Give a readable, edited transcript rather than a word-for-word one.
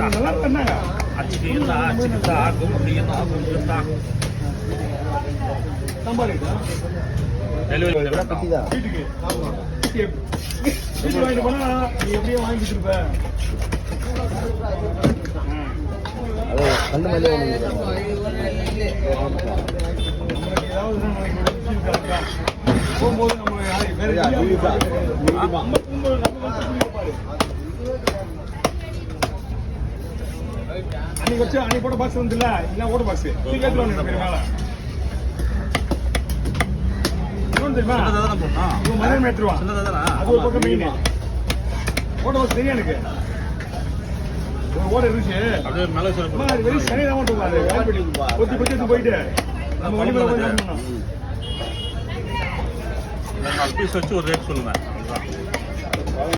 நல்லா பண்ணாங்க வீட்டுக்கு வாங்கிட்டு போனா நீ எப்படியே வாங்கிட்டு இருப்ப போகும்போது நம்ம அன்னைக்கு வச்சு அன்னைக்கு போட்ட பாக்ஸ் வந்து இல்ல ஓட்ட பாக்ஸ் மேல தெரியுமா மதியம் எடுத்துருவான் அது ஒரு பக்கம் மெயின் ஓட்ட பாக்ஸ் தெரியும் எனக்கு ஓட இருந்துச்சு வெறும் சனி தான் ஓட்டுவாங்க கொத்தி கொத்தி போயிட்டு நம்ம வண்டி மேல போய் பீஸ் வச்சு ஒரு ரேட் சொல்லுங்க.